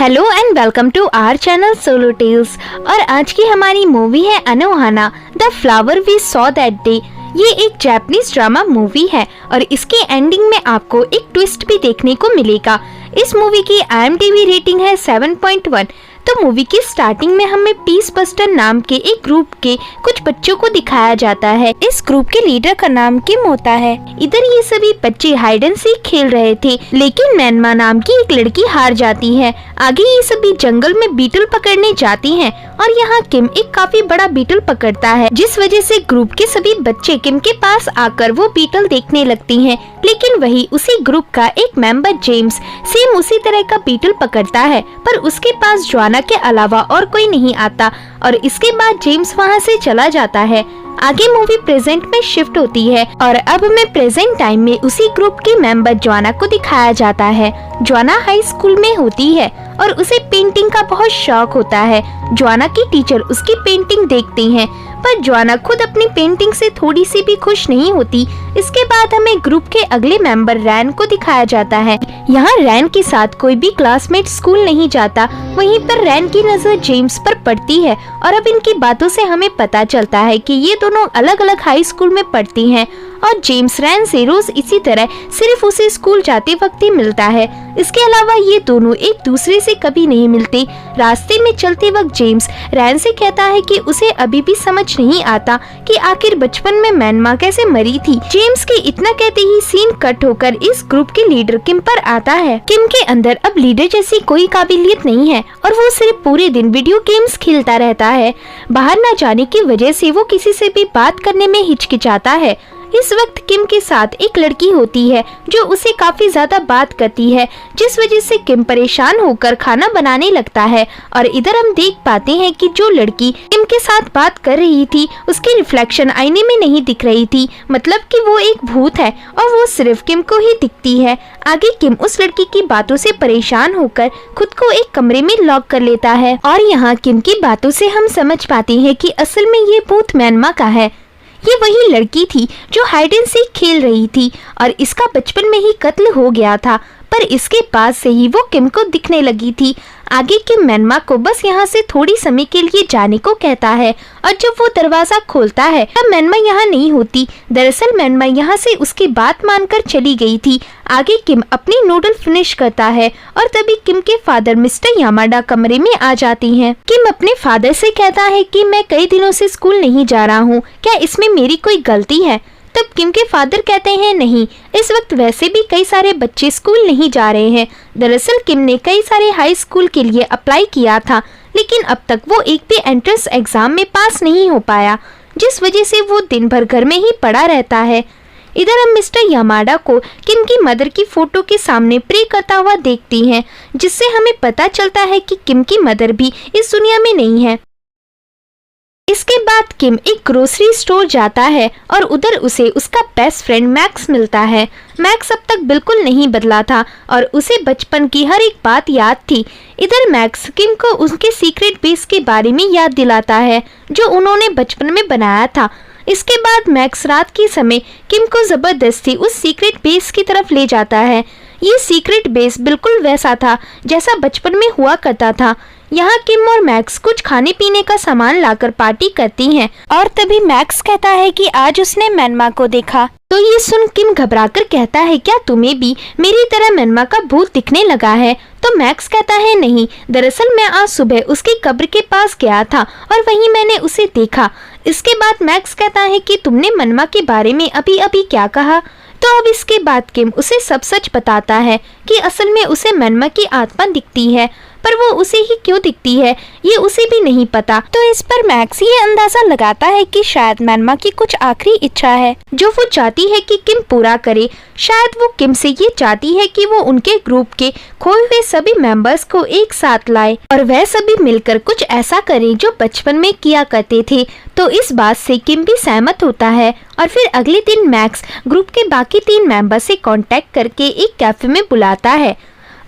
Hello and welcome to our channel solo tales. और आज की हमारी मूवी है Anohana the flower we saw that day. ये एक जापानीज ड्रामा मूवी है और इसकी एंडिंग में आपको एक ट्विस्ट भी देखने को मिलेगा। इस मूवी की IMDb रेटिंग है 7.1। तो मूवी की स्टार्टिंग में हमें पीस बस्टर नाम के एक ग्रुप के कुछ बच्चों को दिखाया जाता है। इस ग्रुप के लीडर का नाम किम होता है। इधर ये सभी बच्चे हाइड एंड सीक खेल रहे थे, लेकिन मैनमा नाम की एक लड़की हार जाती है। आगे ये सभी जंगल में बीटल पकड़ने जाती हैं और यहाँ किम एक काफी बड़ा बीटल पकड़ता है, जिस वजह से ग्रुप के सभी बच्चे किम के पास आकर वो बीटल देखने लगती हैं। लेकिन वही उसी ग्रुप का एक मेंबर जेम्स सेम उसी तरह का बीटल पकड़ता है, पर उसके पास जोआना के अलावा और कोई नहीं आता और इसके बाद जेम्स वहाँ से चला जाता है। आगे मूवी प्रेजेंट में शिफ्ट होती है और अब हमें प्रेजेंट टाइम में उसी ग्रुप की मेंबर जोआना को दिखाया जाता है। जोआना हाई स्कूल में होती है और उसे पेंटिंग का बहुत शौक होता है। जोआना की टीचर उसकी पेंटिंग देखती हैं, पर जोआना खुद अपनी पेंटिंग से थोड़ी सी भी खुश नहीं होती। इसके बाद हमें ग्रुप के अगले मेंबर रैन को दिखाया जाता है। यहाँ रैन के साथ कोई भी क्लासमेट स्कूल नहीं जाता। वहीं पर रैन की नजर जेम्स पर पड़ती है और अब इनकी बातों से हमें पता चलता है कि ये दोनों अलग अलग हाई स्कूल में पढ़ती हैं और जेम्स रैन से रोज इसी तरह सिर्फ उसे स्कूल जाते वक्त ही मिलता है। इसके अलावा ये दोनों एक दूसरे से कभी नहीं मिलते। रास्ते में चलते वक्त जेम्स रैन से कहता है कि उसे अभी भी समझ नहीं आता कि आखिर बचपन में मैनमा कैसे मरी थी। जेम्स के इतना कहते ही सीन कट होकर इस ग्रुप के लीडर किम पर आता है। किम के अंदर अब लीडर जैसी कोई काबिलियत नहीं है और वो सिर्फ पूरे दिन वीडियो गेम्स खेलता रहता है। बाहर न जाने की वजह से वो किसी से भी बात करने में हिचकिचाता है। इस वक्त किम के साथ एक लड़की होती है जो उसे काफी ज्यादा बात करती है, जिस वजह से किम परेशान होकर खाना बनाने लगता है। और इधर हम देख पाते हैं कि जो लड़की किम के साथ बात कर रही थी उसकी रिफ्लेक्शन आईने में नहीं दिख रही थी, मतलब कि वो एक भूत है और वो सिर्फ किम को ही दिखती है। आगे किम उस लड़की की बातों से परेशान होकर खुद को एक कमरे में लॉक कर लेता है और यहाँ किम की बातों से हम समझ पाते हैं कि असल में ये भूत मैनमा का है। ये वही लड़की थी जो हाइड एंड सीक खेल रही थी और इसका बचपन में ही कत्ल हो गया था, पर इसके बाद से ही वो किम को दिखने लगी थी। आगे किम मैनमा को बस यहाँ से थोड़ी समय के लिए जाने को कहता है और जब वो दरवाजा खोलता है तब मैनमा यहाँ नहीं होती। दरअसल मैनमा यहाँ से उसकी बात मानकर चली गई थी। आगे किम अपनी नूडल फिनिश करता है और तभी किम के फादर मिस्टर यामाडा कमरे में आ जाती हैं। किम अपने फादर से कहता है कि मैं कई दिनों से स्कूल नहीं जा रहा हूँ, क्या इसमें मेरी कोई गलती है? तब किम के फादर कहते हैं नहीं, इस वक्त वैसे भी कई सारे बच्चे स्कूल नहीं जा रहे हैं। दरअसल किम ने कई सारे हाई स्कूल के लिए अप्लाई किया था, लेकिन अब तक वो एक भी एंट्रेंस एग्जाम में पास नहीं हो पाया, जिस वजह से वो दिन भर घर में ही पड़ा रहता है। इधर हम मिस्टर यामाडा को किम की मदर की फोटो के सामने प्रे करता हुआ देखती हैं, जिससे हमें पता चलता है कि किम की मदर भी इस दुनिया में नहीं है। इसके बाद किम एक ग्रोसरी स्टोर जाता है और उधर उसे उसका बेस्ट फ्रेंड मैक्स मिलता है। मैक्स अब तक बिल्कुल नहीं बदला था और उसे बचपन की हर एक बात याद थी। इधर मैक्स किम को उनके सीक्रेट बेस के बारे में याद दिलाता है जो उन्होंने बचपन में बनाया था। इसके बाद मैक्स रात के समय किम को जबरदस्ती उस सीक्रेट बेस की तरफ ले जाता है। ये सीक्रेट बेस बिल्कुल वैसा था जैसा बचपन में हुआ करता था। यहाँ किम और मैक्स कुछ खाने पीने का सामान लाकर पार्टी करती हैं और तभी मैक्स कहता है कि आज उसने मैनमा को देखा। तो ये सुन किम घबराकर कहता है क्या तुम्हें भी मेरी तरह मैनमा का भूत दिखने लगा है? तो मैक्स कहता है नहीं, दरअसल मैं आज सुबह उसकी कब्र के पास गया था और वहीं मैंने उसे देखा। इसके बाद मैक्स कहता है कि तुमने मैनमा के बारे में अभी अभी क्या कहा? तो अब इसके बाद किम उसे सब सच बताता है कि असल में उसे मैनमा की आत्मा दिखती है, पर वो उसे ही क्यों दिखती है ये उसे भी नहीं पता। तो इस पर मैक्स ये अंदाजा लगाता है कि शायद मैनमा की कुछ आखिरी इच्छा है जो वो चाहती है कि किम पूरा करे। शायद वो किम से ये चाहती है कि वो उनके ग्रुप के खोए हुए सभी मेंबर्स को एक साथ लाए और वह सभी मिलकर कुछ ऐसा करें जो बचपन में किया करते थे। तो इस बात से किम भी सहमत होता है और फिर अगले दिन मैक्स ग्रुप के बाकी 3 मेंबर से कांटेक्ट करके एक कैफे में बुलाता है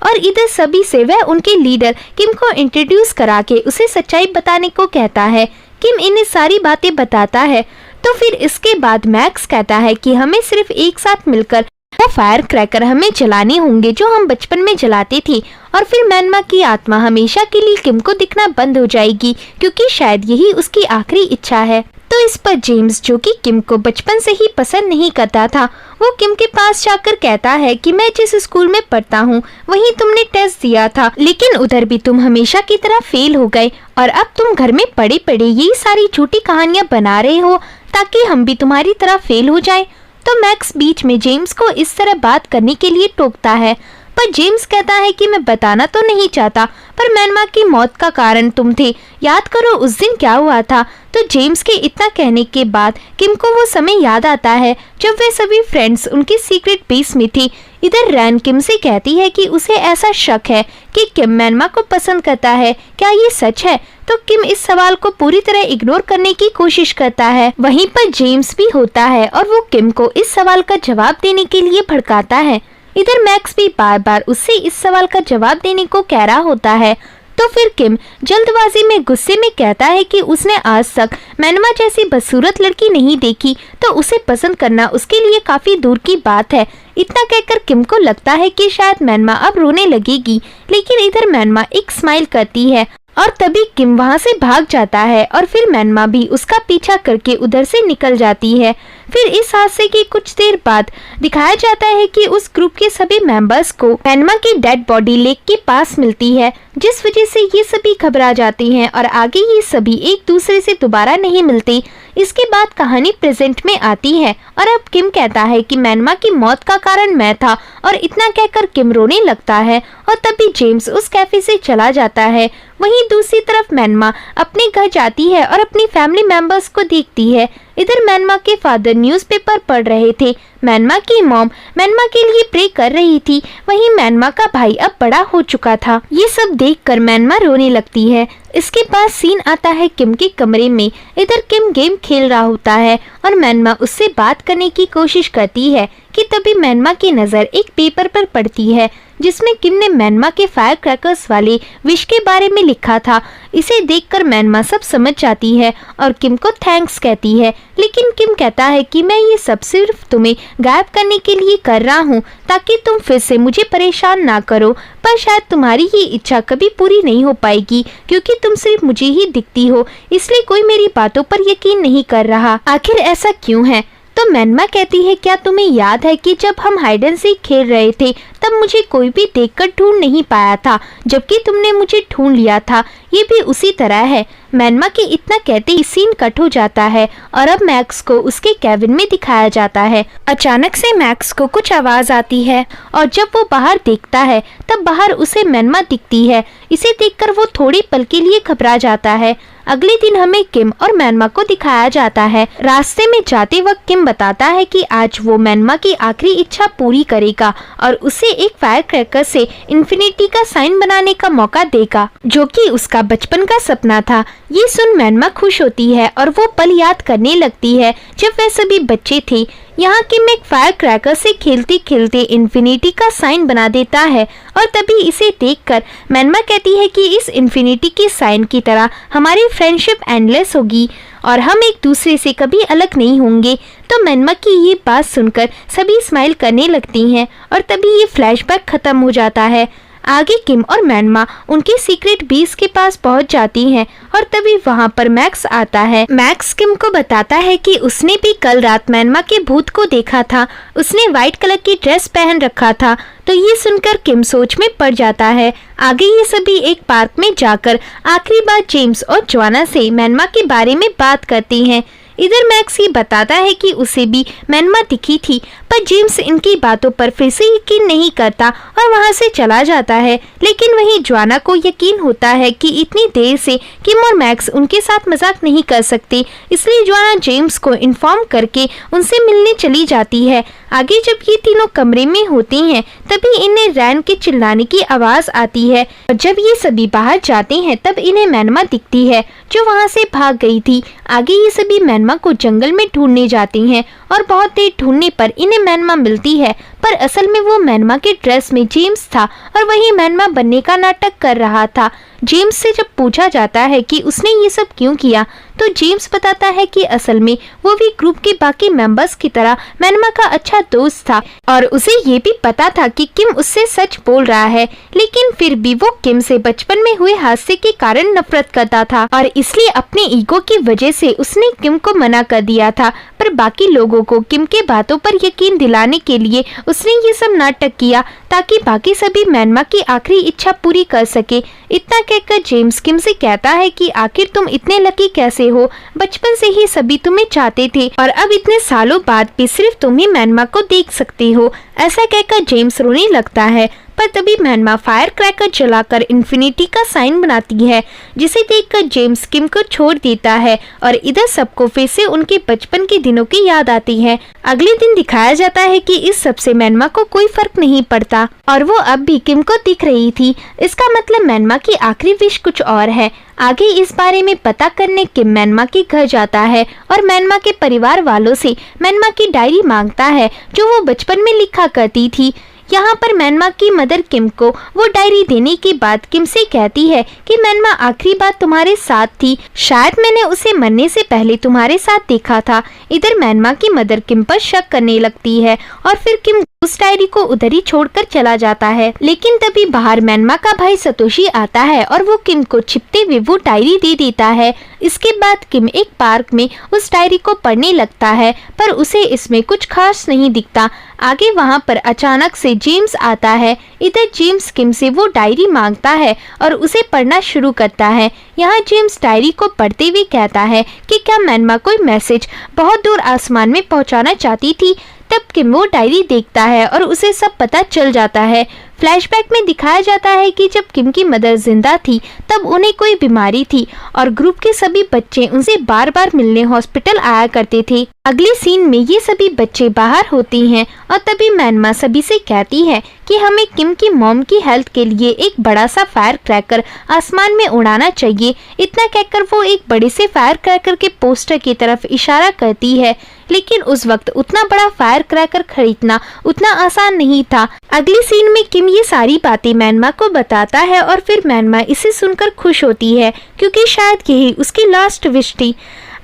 और इधर सभी से वह उनके लीडर किम को इंट्रोड्यूस करा के उसे सच्चाई बताने को कहता है। किम इन्हें सारी बातें बताता है। तो फिर इसके बाद मैक्स कहता है कि हमें सिर्फ एक साथ मिलकर वो फायर क्रैकर हमें जलाने होंगे जो हम बचपन में जलाते थे, और फिर मैनमा की आत्मा हमेशा के लिए किम को दिखना बंद हो जाएगी क्योंकि शायद यही उसकी आखिरी इच्छा है। तो इस पर जेम्स, जो कि किम को बचपन से ही पसंद नहीं करता था, वो किम के पास जाकर कहता है कि मैं जिस स्कूल में पढ़ता हूँ वहीं तुमने टेस्ट दिया था, लेकिन उधर भी तुम हमेशा की तरह फेल हो गए और अब तुम घर में पड़े पड़े यही सारी झूठी कहानियां बना रहे हो ताकि हम भी तुम्हारी तरह फेल हो जाएं। तो मैक्स बीच में जेम्स को इस तरह बात करने के लिए टोकता है, पर जेम्स कहता है कि मैं बताना तो नहीं चाहता, पर मैनमा की मौत का कारण तुम थे, याद करो उस दिन क्या हुआ था। तो जेम्स के इतना कहने के बाद किम को वो समय याद आता है जब वे सभी फ्रेंड्स उनकी सीक्रेट बेस में थे। इधर रैन किम से कहती है कि उसे ऐसा शक है कि किम मैनमा को पसंद करता है, क्या ये सच है? तो किम इस सवाल को पूरी तरह इग्नोर करने की कोशिश करता है। वहीं पर जेम्स भी होता है और वो किम को इस सवाल का जवाब देने के लिए भड़काता है। इधर मैक्स भी बार बार उससे इस सवाल का जवाब देने को कह रहा होता है। तो फिर किम जल्दबाजी में गुस्से में कहता है कि उसने आज तक मैनमा जैसी बदसूरत लड़की नहीं देखी, तो उसे पसंद करना उसके लिए काफी दूर की बात है। इतना कहकर किम को लगता है कि शायद मैनमा अब रोने लगेगी, लेकिन इधर मैनमा एक स्माइल करती है और तभी किम वहां से भाग जाता है और फिर मैनमा भी उसका पीछा करके उधर से निकल जाती है। फिर इस हादसे के कुछ देर बाद दिखाया जाता है कि उस ग्रुप के सभी मेंबर्स को मैनमा की डेड बॉडी लेक के पास मिलती है, जिस वजह से ये सभी घबरा जाते हैं और आगे ये सभी एक दूसरे से दोबारा नहीं मिलते। इसके बाद कहानी प्रेजेंट में आती है और अब किम कहता है कि मैनमा की मौत का कारण मैं था, और इतना कहकर किम रोने लगता है और तभी जेम्स उस कैफे से चला जाता है। वहीं दूसरी तरफ मैनमा अपने घर जाती है और अपनी फैमिली मेंबर्स को देखती है। इधर मैनमा के फादर न्यूज़पेपर पढ़ रहे थे। मैनमा की मॉम मैनमा के लिए प्रे कर रही थी। वहीं मैनमा का भाई अब बड़ा हो चुका था। ये सब देखकर मैनमा रोने लगती है। इसके बाद सीन आता है किम के कमरे में। इधर किम गेम खेल रहा होता है और मैनमा उससे बात करने की कोशिश करती है कि तभी मैनमा की नज़र एक पेपर पर पड़ती है जिसमें किम ने मैनमा के फायर क्रैकर्स वाले विश के बारे में लिखा था। इसे देखकर मैनमा सब समझ जाती है और किम को थैंक्स कहती है, लेकिन किम कहता है कि मैं ये सब सिर्फ तुम्हें गायब करने के लिए कर रहा हूँ ताकि तुम फिर से मुझे परेशान ना करो, पर शायद तुम्हारी ये इच्छा कभी पूरी नहीं हो पाएगी क्योंकि तुम सिर्फ मुझे ही दिखती हो, इसलिए कोई मेरी बातों पर यकीन नहीं कर रहा। आखिर ऐसा क्यों है? तो मैनमा कहती है, क्या तुम्हें याद है कि जब हम हाइड एंड सीक खेल रहे थे तब मुझे कोई भी देखकर ढूंढ नहीं पाया था, जबकि तुमने मुझे ढूंढ लिया था। ये भी उसी तरह है। मैनमा के इतना कहते ही सीन कट हो जाता है और अब मैक्स को उसके कैबिन में दिखाया जाता है। अचानक से मैक्स को कुछ आवाज आती है और जब वो बाहर देखता है तब बाहर उसे मैनमा दिखती है। इसे देखकर वो थोड़ी पल के लिए घबरा जाता है। अगले दिन हमें किम और मैनमा को दिखाया जाता है। रास्ते में जाते वक्त किम बताता है कि आज वो मैनमा की आखिरी इच्छा पूरी करेगा और उसे एक फायर क्रैकर से इन्फिनिटी का साइन बनाने का मौका देगा, जो कि उसका बचपन का सपना था। ये सुन मैनमा खुश होती है और वो पल याद करने लगती है जब वे सभी बच्चे थे। यहाँ किम एक फायर क्रैकर से खेलते खेलते इन्फिनिटी का साइन बना देता है और तभी इसे देखकर मैनमा कहती है कि इस इन्फिनिटी के साइन की तरह हमारी फ्रेंडशिप एंडलेस होगी और हम एक दूसरे से कभी अलग नहीं होंगे। तो मैनमा की ये बात सुनकर सभी स्माइल करने लगती हैं और तभी ये फ्लैशबैक खत्म हो जाता है। आगे किम और मैनमा उनके सीक्रेट बेस के पास पहुंच जाती हैं और तभी वहां पर मैक्स आता है। मैक्स किम को बताता है कि उसने भी कल रात मैनमा के भूत को देखा था। उसने व्हाइट कलर की ड्रेस पहन रखा था। तो ये सुनकर किम सोच में पड़ जाता है। आगे ये सभी एक पार्क में जाकर आखिरी बार जेम्स और जोआना से मैनमा के बारे में बात करती हैं। इधर मैक्स ये बताता है कि उसे भी मैनमा दिखी थी, पर जेम्स इनकी बातों पर फिर से यकीन नहीं करता और वहां से चला जाता है। लेकिन वहीं जोआना को यकीन होता है कि इतनी देर से किम और मैक्स उनके साथ मजाक नहीं कर सकते, इसलिए जोआना जेम्स को इन्फॉर्म करके उनसे मिलने चली जाती है। आगे जब ये तीनों कमरे में होती हैं तभी इन्हें रैन के चिल्लाने की आवाज आती है और जब ये सभी बाहर जाते हैं तब इन्हें मैनमा दिखती है जो वहां से भाग गई थी। आगे ये सभी मैनमा को जंगल में ढूंढने जाती हैं और बहुत देर ढूंढने पर इन्हें मैनमा मिलती है, पर असल में वो मैनमा के ड्रेस में जेम्स था और वही मैनमा बनने का नाटक कर रहा था। जेम्स से जब पूछा जाता है कि उसने ये सब क्यों किया, तो जेम्स बताता है कि असल में वो भी ग्रुप के बाकी मेंबर्स की तरह मैनमा का अच्छा दोस्त था और उसे ये भी पता था कि किम उससे सच बोल रहा है, लेकिन फिर भी वो किम से बचपन में हुए हादसे के कारण नफरत करता था और इसलिए अपने ईगो की वजह से उसने किम को मना कर दिया था। पर बाकी लोगों को किम के बातों पर यकीन दिलाने के लिए उसने ये सब नाटक किया ताकि बाकी सभी मैनमा की आखिरी इच्छा पूरी कर सके। इतना कहकर जेम्स किम से कहता है कि आखिर तुम इतने लकी कैसे हो, बचपन से ही सभी तुम्हें चाहते थे और अब इतने सालों बाद भी सिर्फ तुम ही मैनमा को देख सकते हो। ऐसा कहकर जेम्स रोने लगता है, पर तभी मैनमा फायर क्रैकर जलाकर इन्फिनिटी का साइन बनाती है, जिसे देखकर जेम्स किम को छोड़ देता है और इधर सबको फिर से उनके बचपन के दिनों की याद आती है। अगले दिन दिखाया जाता है कि इस सब से मैनमा को कोई फर्क नहीं पड़ता और वो अब भी किम को दिख रही थी। इसका मतलब मैनमा की आखिरी विश कुछ और है। आगे इस बारे में पता करने किम मैनमा के घर जाता है और मैनमा के परिवार वालों से मैनमा की डायरी मांगता है जो वो बचपन में लिखा करती थी। यहाँ पर मैनमा की मदर किम को वो डायरी देने के बाद किम से कहती है कि मैनमा आखिरी बार तुम्हारे साथ थी, शायद मैंने उसे मरने से पहले तुम्हारे साथ देखा था। इधर मैनमा की मदर किम पर शक करने लगती है और फिर किम उस डायरी को उधर ही छोड़कर चला जाता है, लेकिन तभी बाहर मैनमा का भाई सतोशी आता है और वो किम को छिपते हुए वो डायरी दे देता है। इसके बाद किम एक पार्क में उस डायरी को पढ़ने लगता है, पर उसे इसमें कुछ खास नहीं दिखता। आगे वहाँ पर अचानक से जेम्स आता है। इधर जेम्स किम से वो डायरी मांगता है और उसे पढ़ना शुरू करता है। यहाँ जेम्स डायरी को पढ़ते हुए कहता है कि क्या मैनमा कोई मैसेज बहुत दूर आसमान में पहुँचाना चाहती थी। तब किम वो डायरी देखता है और उसे सब पता चल जाता है। फ्लैशबैक में दिखाया जाता है कि जब किम की मदर जिंदा थी तब उन्हें कोई बीमारी थी और ग्रुप के सभी बच्चे उनसे बार बार मिलने हॉस्पिटल आया करते थे। अगले सीन में ये सभी बच्चे बाहर होते हैं और तभी मैनमा सभी से कहती है कि हमें किम की मॉम की हेल्थ के लिए एक बड़ा सा फायर क्रैकर आसमान में उड़ाना चाहिए। इतना कहकर वो एक बड़े से फायर क्रैकर के पोस्टर की तरफ इशारा करती है, लेकिन उस वक्त उतना बड़ा फायर क्रैकर खरीदना उतना आसान नहीं था। अगले सीन में किम ये सारी बातें मैनमा को बताता है और फिर मैनमा इसे सुनकर खुश होती है क्योंकि शायद यही उसकी लास्ट विश थी।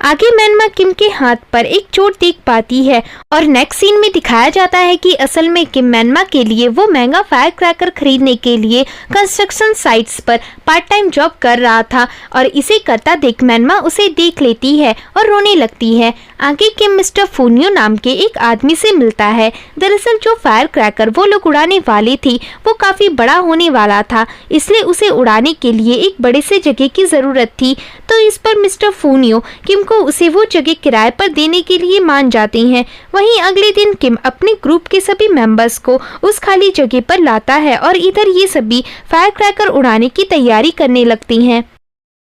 आगे मैनमा किम के हाथ पर एक चोट देख पाती है और नेक्स्ट सीन में दिखाया जाता है कि असल में किम मैनमा के लिए वो महंगा फायर क्रैकर खरीदने के लिए कंस्ट्रक्शन साइट्स पर पार्ट टाइम जॉब कर रहा था और इसे करता देख मैनमा उसे देख लेती है और रोने लगती है। आगे किम मिस्टर फूनियो नाम के एक आदमी से मिलता है। दरअसल जो फायर क्रैकर वो लोग उड़ाने वाले थे वो काफी बड़ा होने वाला था, इसलिए उसे उड़ाने के लिए एक बड़े से जगह की जरूरत थी। तो इस पर मिस्टर फूनियो किम को उसे वो जगह किराए पर देने के लिए मान जाते हैं। वहीं अगले दिन किम अपने ग्रुप के सभी मेंबर्स को उस खाली जगह पर लाता है और इधर ये सभी फायर क्रैकर उड़ाने की तैयारी करने लगती हैं।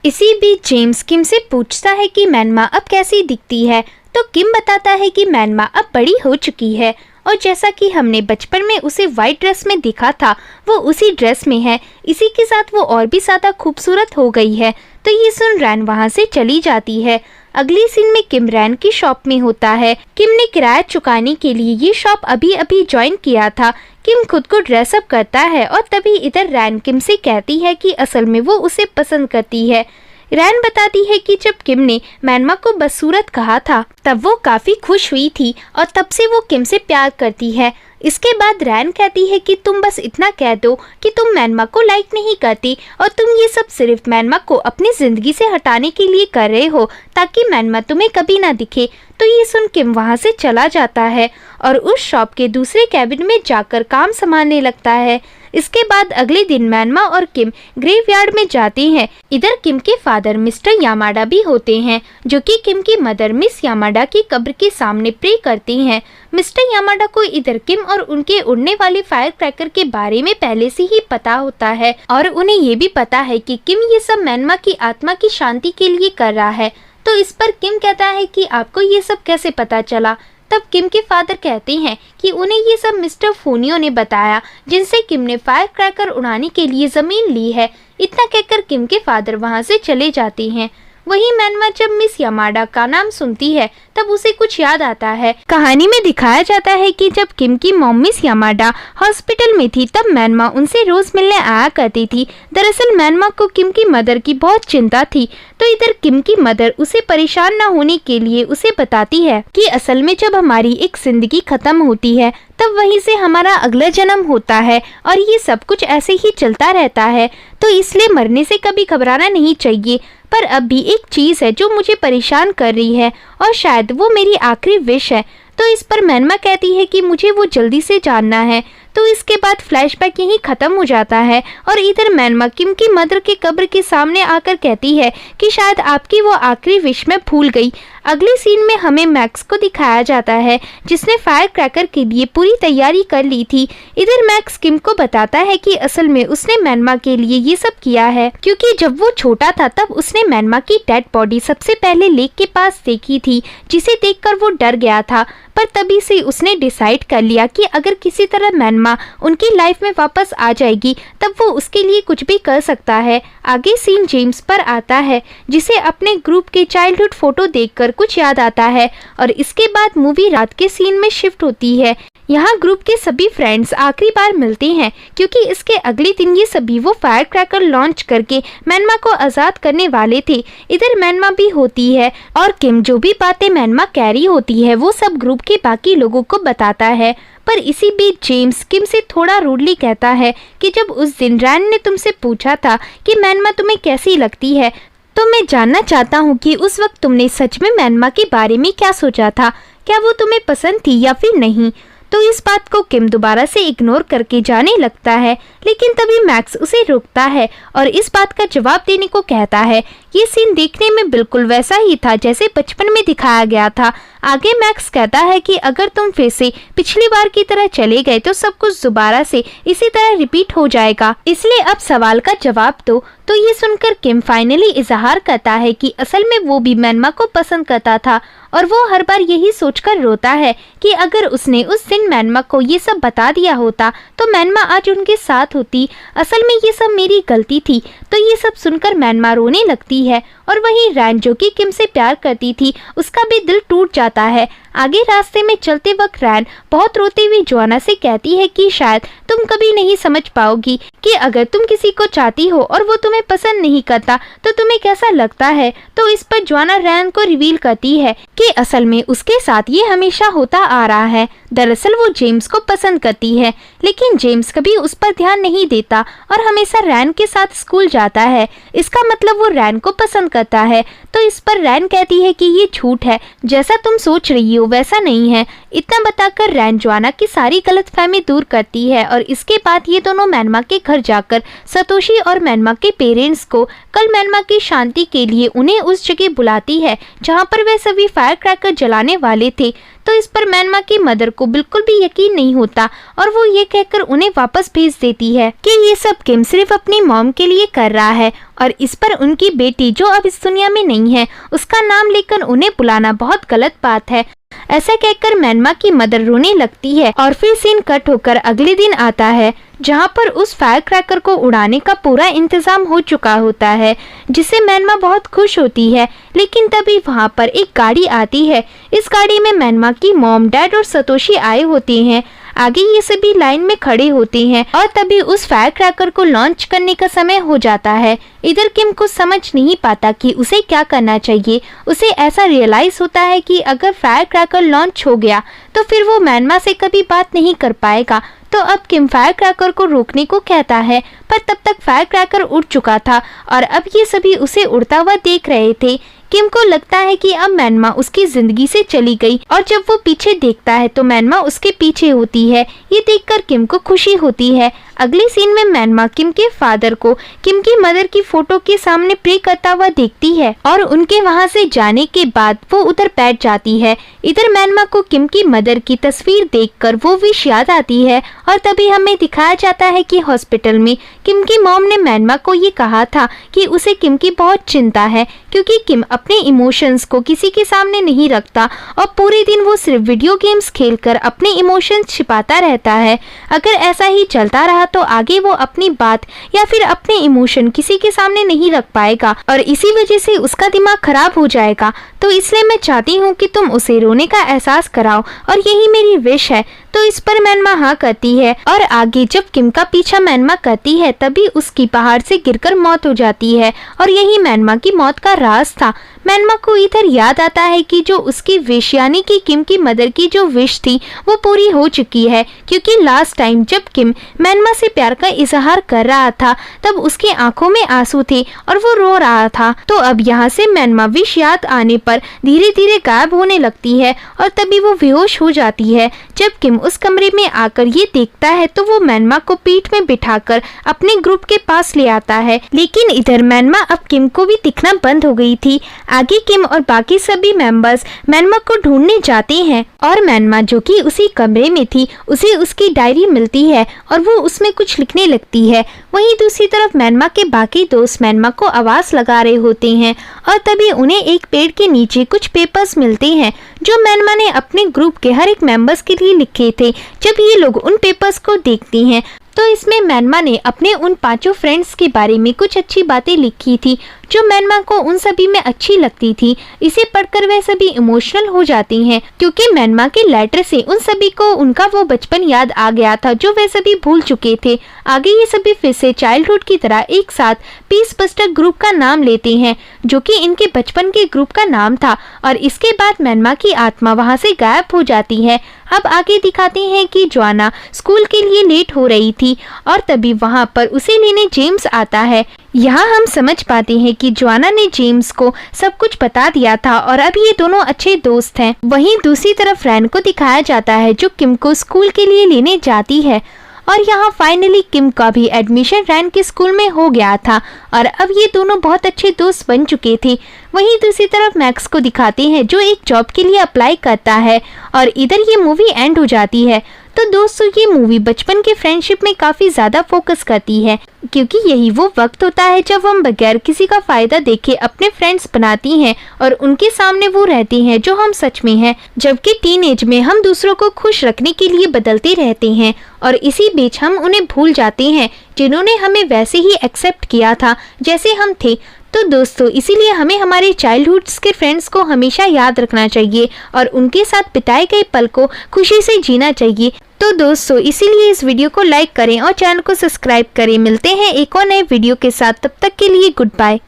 इसी बीच जेम्स किम से पूछता है कि मैनमा अब कैसी दिखती है, तो किम बताता है कि मैनमा अब बड़ी हो चुकी है और जैसा कि हमने बचपन में उसे व्हाइट ड्रेस में देखा था वो उसी ड्रेस में है। इसी के साथ वो और भी ज्यादा खूबसूरत हो गई है। तो ये सुन रैन वहाँ से चली जाती है। अगली सीन में किम रैन की शॉप में होता है। किम ने किराया चुकाने के लिए ये शॉप अभी अभी ज्वाइन किया था। किम खुद को ड्रेसअप करता है और तभी इधर रैन किम से कहती है कि असल में वो उसे पसंद करती है। रैन बताती है कि जब किम ने मैनमा को बदसूरत कहा था तब वो काफी खुश हुई थी और तब से वो किम से प्यार करती है। इसके बाद रैन कहती है कि तुम बस इतना कह दो कि तुम मैनमा को लाइक नहीं करती और तुम ये सब सिर्फ मैनमा को अपनी जिंदगी से हटाने के लिए कर रहे हो ताकि मैनमा तुम्हें कभी ना दिखे। तो ये सुन किम वहाँ से चला जाता है और उस शॉप के दूसरे कैबिन में जाकर काम संभालने लगता है। इसके बाद अगले दिन मैनमा और किम ग्रेवयार्ड में जाते हैं। इधर किम के फादर मिस्टर यामाडा भी होते हैं जो कि किम की मदर मिस यामाडा की कब्र के सामने प्रे करती हैं। मिस्टर यामाडा को इधर किम और उनके उड़ने वाले फायर क्रैकर के बारे में पहले से ही पता होता है और उन्हें ये भी पता है कि किम ये सब मैनमा की आत्मा की शांति के लिए कर रहा है। तो इस पर किम कहता है कि आपको ये सब कैसे पता चला। तब किम के फादर कहते हैं कि उन्हें ये सब मिस्टर फूनियो ने बताया जिनसे किम ने फायर क्रैकर उड़ाने के लिए जमीन ली है। इतना कहकर किम के फादर वहाँ से चले जाते हैं। वही मैनमा जब मिस यामाडा का नाम सुनती है तब उसे कुछ याद आता है। कहानी में दिखाया जाता है कि जब किम की मॉम मिस यामाडा हॉस्पिटल में थी तब मैनमा उनसे रोज मिलने आया करती थी। दरअसल मैनमा को किम की मदर की बहुत चिंता थी, तो इधर किम की मदर उसे परेशान न होने के लिए उसे बताती है कि असल में जब हमारी एक जिंदगी खत्म होती है तब वहीं से हमारा अगला जन्म होता है और ये सब कुछ ऐसे ही चलता रहता है, तो इसलिए मरने से कभी घबराना नहीं चाहिए। पर अब भी एक चीज है जो मुझे परेशान कर रही है और शायद वो मेरी आखिरी विश है। तो इस पर मैनमा कहती है कि मुझे वो जल्दी से जानना है। तो इसके बाद फ्लैशबैक यहीं खत्म हो जाता है और इधर मैनमा किम की मदर के कब्र के सामने आकर कहती है कि शायद आपकी वो आखिरी विश मैं भूल गई। अगले सीन में हमें मैक्स को दिखाया जाता है जिसने फायर क्रैकर के लिए पूरी तैयारी कर ली थी। इधर मैक्स किम को बताता है कि असल में उसने मैनमा के लिए ये सब किया है क्योंकि जब वो छोटा था तब उसने मैनमा की डेड बॉडी सबसे पहले लेक के पास देखी थी, जिसे देखकर वो डर गया था। पर तभी से उसने डिसाइड कर लिया कि अगर किसी तरह मैनमा उनकी लाइफ में वापस आ जाएगी तब वो उसके लिए कुछ भी कर सकता है। आगे सीन जेम्स पर आता है जिसे अपने ग्रुप के चाइल्डहुड फोटो देखकर कुछ याद आता है और इसके बाद मूवी रात के सीन में शिफ्ट होती है। यहाँ ग्रुप के सभी फ्रेंड्स आखिरी बार मिलते हैं क्योंकि इसके अगले दिन ये सभी वो फायर क्रैकर लॉन्च करके मैनमा को आज़ाद करने वाले थे। इधर मैनमा भी होती है और किम जो भी बातें मैनमा कह रही होती है वो सब ग्रुप के बाकी लोगों को बताता है। पर इसी बीच जेम्स किम से थोड़ा रूडली कहता है कि जब उस दिन रैन ने तुमसे पूछा था कि मैनमा तुम्हें कैसी लगती है तो मैं जानना चाहता हूँ कि उस वक्त तुमने सच में मैनमा के बारे में क्या सोचा था, क्या वो तुम्हें पसंद थी या फिर नहीं। तो इस बात को किम दोबारा से इग्नोर करके जाने लगता है, लेकिन तभी मैक्स उसे रोकता है और इस बात का जवाब देने को कहता है। ये सीन देखने में बिल्कुल वैसा ही था जैसे बचपन में दिखाया गया था। आगे मैक्स कहता है कि अगर तुम फिर से पिछली बार की तरह चले गए तो सब कुछ दोबारा से इसी तरह रिपीट हो जाएगा, इसलिए अब सवाल का जवाब दो। तो ये सुनकर किम फाइनली इजहार करता है कि असल में वो भी मैनमा को पसंद करता था और वो हर बार यही सोचकर रोता है कि अगर उसने उस दिन मैनमा को ये सब बता दिया होता तो मैनमा आज उनके साथ होती। असल में ये सब मेरी गलती थी। तो ये सब सुनकर मैनमा रोने लगती है और वहीं रैन जो कि किम से प्यार करती थी उसका भी दिल टूट जाता है। आगे रास्ते में चलते वक्त रैन बहुत रोते हुए जोआना से कहती है कि शायद तुम कभी नहीं समझ पाओगी कि अगर तुम किसी को चाहती हो और वो तुम्हें पसंद नहीं करता तो तुम्हें कैसा लगता है। तो इस पर जोआना रैन को रिवील करती है कि असल में उसके साथ ये हमेशा होता आ रहा है। दरअसल वो जेम्स को पसंद करती है लेकिन जेम्स कभी उस पर ध्यान नहीं देता और हमेशा रैन के साथ स्कूल जाता है। इसका मतलब वो रैन को पसंद करता है। तो इस पर रैन कहती है कि ये झूठ है, जैसा तुम सोच रही हो वैसा नहीं है। इतना बताकर रैन जोआना की सारी गलतफहमी दूर करती है और इसके बाद ये दोनों मैनमा के घर जाकर सतोशी और मैनमा के पेरेंट्स को कल मैनमा की शांति के लिए उन्हें उस जगह बुलाती है जहाँ पर वे सभी फायर क्रैकर जलाने वाले थे। तो इस पर मैनमा की मदर को बिल्कुल भी यकीन नहीं होता और वो ये कहकर उन्हें वापस भेज देती है कि ये सब किम सिर्फ अपनी मॉम के लिए कर रहा है और इस पर उनकी बेटी जो अब इस दुनिया में नहीं है उसका नाम लेकर उन्हें बुलाना बहुत गलत बात है। ऐसा कहकर मैनमा की मदर रोने लगती है और फिर सीन कट होकर अगले दिन आता है जहाँ पर उस फायर क्रैकर को उड़ाने का पूरा इंतजाम हो चुका होता है, जिससे मैनमा बहुत खुश होती है। लेकिन तभी वहाँ पर एक गाड़ी आती है। इस गाड़ी में मैनमा की मॉम, डैड और सतोशी आए होते हैं। आगे ये सभी लाइन में खड़े होते हैं और तभी उस फायर क्रैकर को लॉन्च करने का समय हो जाता है। इधर किम को समझ नहीं पाता कि उसे क्या करना चाहिए। उसे ऐसा रियलाइज होता है कि अगर फायर क्रैकर लॉन्च हो गया तो फिर वो मैनमा से कभी बात नहीं कर पाएगा। तो अब किम फायर क्रैकर को रोकने को कहता है, पर तब तक फायर क्रैकर उड़ चुका था और अब ये सभी उसे उड़ता हुआ देख रहे थे। किम को लगता है कि अब मैनमा उसकी जिंदगी से चली गई और जब वो पीछे देखता है तो मैनमा उसके पीछे होती है। ये देखकर किम को खुशी होती है। अगले सीन में मैनमा किम के फादर को किम की मदर की फोटो के सामने प्रे करता हुआ देखती है और उनके वहां से जाने के बाद वो उधर बैठ जाती है। इधर मैनमा को किम की मदर की तस्वीर देखकर वो विश याद आती है और तभी हमें दिखाया जाता है कि हॉस्पिटल में किम की मॉम ने मैनमा को ये कहा था कि उसे किम की बहुत चिंता है क्योंकि किम अपने इमोशंस को किसी के सामने नहीं रखता और पूरे दिन वो सिर्फ वीडियो गेम्स खेलकर अपने इमोशंस छिपाता रहता है। अगर ऐसा ही चलता रहा तो आगे वो अपनी बात या फिर अपने इमोशन किसी के सामने नहीं रख पाएगा और इसी वजह से उसका दिमाग खराब हो जाएगा। तो इसलिए मैं चाहती हूँ कि तुम उसे रोने का एहसास कराओ और यही मेरी विश है। तो इस पर मैनमा हाँ करती है और आगे जब किम का पीछा मैनमा करती है तभी उसकी पहाड़ से गिरकर मौत हो जाती है और यही मैनमा की मौत का राज था। मैनमा को इधर याद आता है कि जो उसकी विश यानी कि किम की मदर की जो विश थी वो पूरी हो चुकी है, क्योंकि लास्ट टाइम जब किम मैनमा से प्यार का इजहार कर रहा था तब उसकी आंखों में आंसू थे और वो रो रहा था। तो अब यहाँ से मैनमा विश याद आने पर धीरे धीरे गायब होने लगती है और तभी वो बेहोश हो जाती है। जब किम उस कमरे में आकर ये देखता है तो वो मैनमा को पीठ में बिठाकर अपने ग्रुप के पास ले आता है, लेकिन इधर मैनमा अब किम को भी दिखना बंद हो गई थी। आगे किम और बाकी सभी मेंबर्स मैनमा को ढूंढने जाते हैं और मैनमा जो कि उसी कमरे में थी उसे उसकी डायरी मिलती है और वो उसमें कुछ लिखने लगती है। वहीं दूसरी तरफ मैनमा के बाकी दोस्त मैनमा को आवाज लगा रहे होते हैं और तभी उन्हें एक पेड़ के नीचे कुछ पेपर्स मिलते हैं जो मैनमा ने अपने ग्रुप के हर एक मेंबर्स के लिए लिखे थे। जब ये लोग उन पेपर्स को देखते हैं तो इसमें मैनमा ने अपने उन 5 फ्रेंड्स के बारे में कुछ अच्छी बातें लिखी थी जो मैनमा को उन सभी में अच्छी लगती थी। इसे पढ़कर वह सभी इमोशनल हो जाती हैं क्योंकि मैनमा के लेटर से उन सभी को उनका वो बचपन याद आ गया था जो वे सभी भूल चुके थे। आगे ये सभी फिर से चाइल्डहुड की तरह एक साथ पीस बस्टर ग्रुप का नाम लेते हैं जो कि इनके बचपन के ग्रुप का नाम था और इसके बाद मैनमा की आत्मा वहाँ से गायब हो जाती है। अब आगे दिखाते हैं कि जोआना स्कूल के लिए लेट हो रही थी और तभी वहाँ पर उसे लेने जेम्स आता है। यहाँ हम समझ पाते हैं कि जोआना ने जेम्स को सब कुछ बता दिया था और अब ये दोनों अच्छे दोस्त हैं। वहीं दूसरी तरफ रैन को दिखाया जाता है जो किम को स्कूल के लिए लेने जाती है और यहाँ फाइनली किम का भी एडमिशन रैन के स्कूल में हो गया था और अब ये दोनों बहुत अच्छे दोस्त बन चुके थे। वहीं दूसरी तरफ मैक्स को दिखाते हैं जो एक जॉब के लिए अप्लाई करता है और इधर ये मूवी एंड हो जाती है। तो दोस्तों ये मूवी बचपन के फ्रेंडशिप में काफी ज्यादा फोकस करती है क्योंकि यही वो वक्त होता है जब हम बगैर किसी का फायदा देखे अपने फ्रेंड्स बनाती हैं और उनके सामने वो रहते हैं जो हम सच में हैं, जबकि टीनेज में हम दूसरों को खुश रखने के लिए बदलते रहते हैं और इसी बीच हम उन्हें भूल जाते हैं जिन्होंने हमें वैसे ही एक्सेप्ट किया था जैसे हम थे। तो दोस्तों इसीलिए हमें हमारे चाइल्डहुड्स के फ्रेंड्स को हमेशा याद रखना चाहिए और उनके साथ बिताए गए पल को खुशी से जीना चाहिए। तो दोस्तों इसीलिए इस वीडियो को लाइक करें और चैनल को सब्सक्राइब करें। मिलते हैं एक और नए वीडियो के साथ, तब तक के लिए गुड बाय।